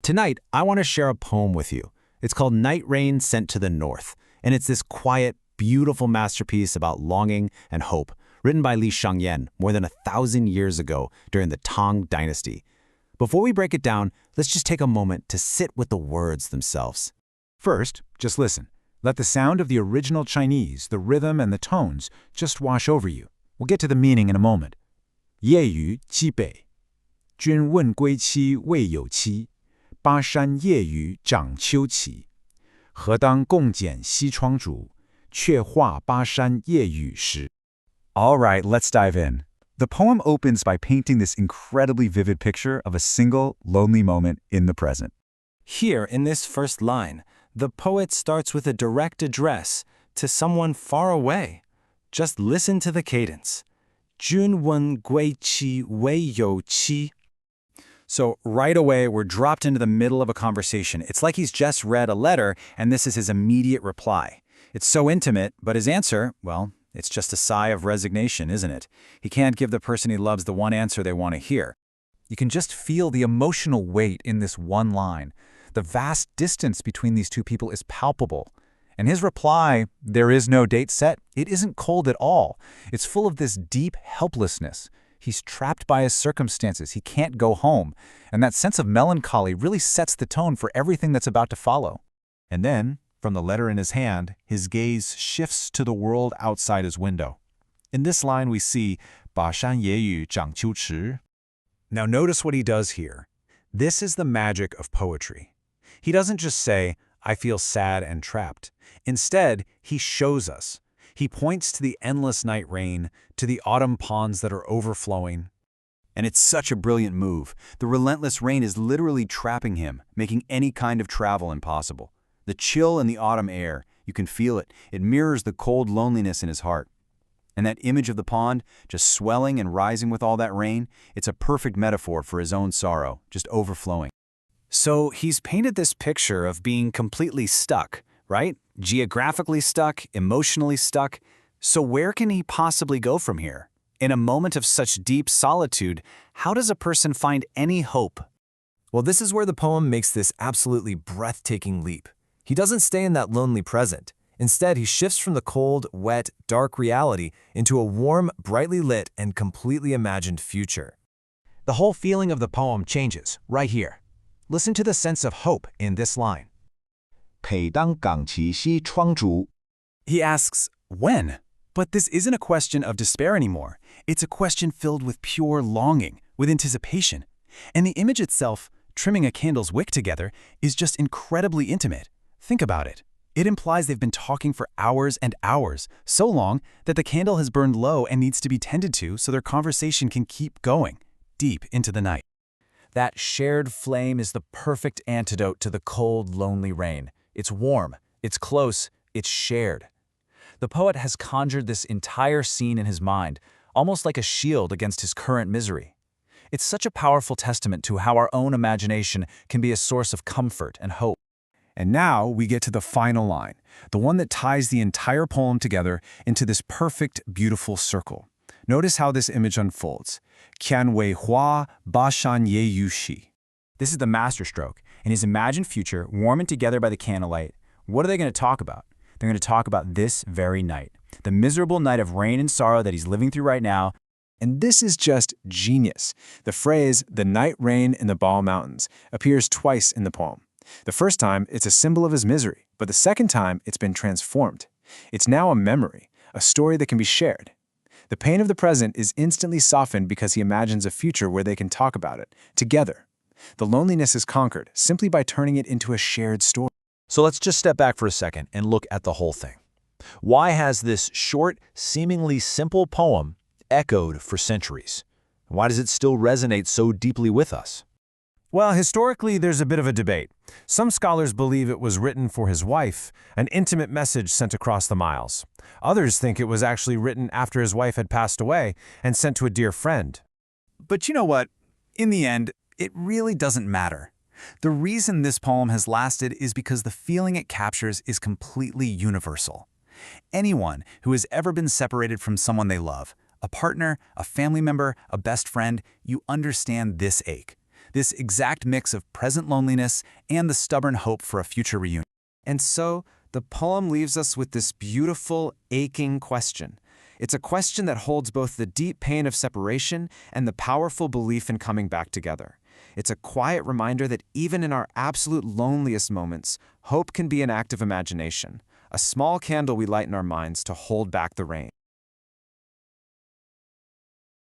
Tonight, I want to share a poem with you. It's called Night Rain Sent to the North, and it's this quiet, beautiful masterpiece about longing and hope, written by Li Shangyin more than 1,000 years ago during the Tang Dynasty. Before we break it down, let's just take a moment to sit with the words themselves. First, just listen. Let the sound of the original Chinese, the rhythm and the tones, just wash over you. We'll get to the meaning in a moment. 夜雨寄北，君问归期未有期，巴山夜雨涨秋齐。何当共剪西窗烛，却话巴山夜雨时。All right, let's dive in. The poem opens by painting this incredibly vivid picture of a single, lonely moment in the present. Here, in this first line, the poet starts with a direct address to someone far away. Just listen to the cadence. 君问归期未有期. So right away, we're dropped into the middle of a conversation. It's like he's just read a letter, and this is his immediate reply. It's so intimate, but his answer, well, it's just a sigh of resignation, isn't it? He can't give the person he loves the one answer they want to hear. You can just feel the emotional weight in this one line. The vast distance between these two people is palpable. And his reply, there is no date set, it isn't cold at all. It's full of this deep helplessness. He's trapped by his circumstances. He can't go home. And that sense of melancholy really sets the tone for everything that's about to follow. And then, from the letter in his hand, his gaze shifts to the world outside his window. In this line we see 巴山夜雨涨秋池. Now notice what he does here. This is the magic of poetry. He doesn't just say, I feel sad and trapped. Instead, he shows us. He points to the endless night rain, to the autumn ponds that are overflowing. And it's such a brilliant move. The relentless rain is literally trapping him, making any kind of travel impossible. The chill in the autumn air, you can feel it. It mirrors the cold loneliness in his heart. And that image of the pond, just swelling and rising with all that rain, it's a perfect metaphor for his own sorrow, just overflowing. So he's painted this picture of being completely stuck, right? Geographically stuck, emotionally stuck. So where can he possibly go from here? In a moment of such deep solitude, how does a person find any hope? Well, this is where the poem makes this absolutely breathtaking leap. He doesn't stay in that lonely present. Instead, he shifts from the cold, wet, dark reality into a warm, brightly lit, and completely imagined future. The whole feeling of the poem changes right here. Listen to the sense of hope in this line. 北当港崎西窗烛. He asks, when? But this isn't a question of despair anymore. It's a question filled with pure longing, with anticipation. And the image itself, trimming a candle's wick together, is just incredibly intimate. Think about it. It implies they've been talking for hours and hours, so long that the candle has burned low and needs to be tended to so their conversation can keep going, deep into the night. That shared flame is the perfect antidote to the cold, lonely rain. It's warm, it's close, it's shared. The poet has conjured this entire scene in his mind, almost like a shield against his current misery. It's such a powerful testament to how our own imagination can be a source of comfort and hope. And now we get to the final line, the one that ties the entire poem together into this perfect, beautiful circle. Notice how this image unfolds. 看为花巴山夜雨时. This is the masterstroke. In his imagined future, warmed together by the candlelight, what are they going to talk about? They're going to talk about this very night, the miserable night of rain and sorrow that he's living through right now. And this is just genius. The phrase, the night rain in the Baal Mountains, appears twice in the poem. The first time, it's a symbol of his misery, but the second time, it's been transformed. It's now a memory, a story that can be shared. The pain of the present is instantly softened because he imagines a future where they can talk about it, together. The loneliness is conquered simply by turning it into a shared story. So let's just step back for a second and look at the whole thing. Why has this short, seemingly simple poem echoed for centuries? Why does it still resonate so deeply with us? Well, historically, there's a bit of a debate. Some scholars believe it was written for his wife, an intimate message sent across the miles. Others think it was actually written after his wife had passed away and sent to a dear friend. But you know what? In the end, it really doesn't matter. The reason this poem has lasted is because the feeling it captures is completely universal. Anyone who has ever been separated from someone they love, a partner, a family member, a best friend, you understand this ache. this exact mix of present loneliness and the stubborn hope for a future reunion. And so, the poem leaves us with this beautiful, aching question. It's a question that holds both the deep pain of separation and the powerful belief in coming back together. It's a quiet reminder that even in our absolute loneliest moments, hope can be an act of imagination, a small candle we light in our minds to hold back the rain.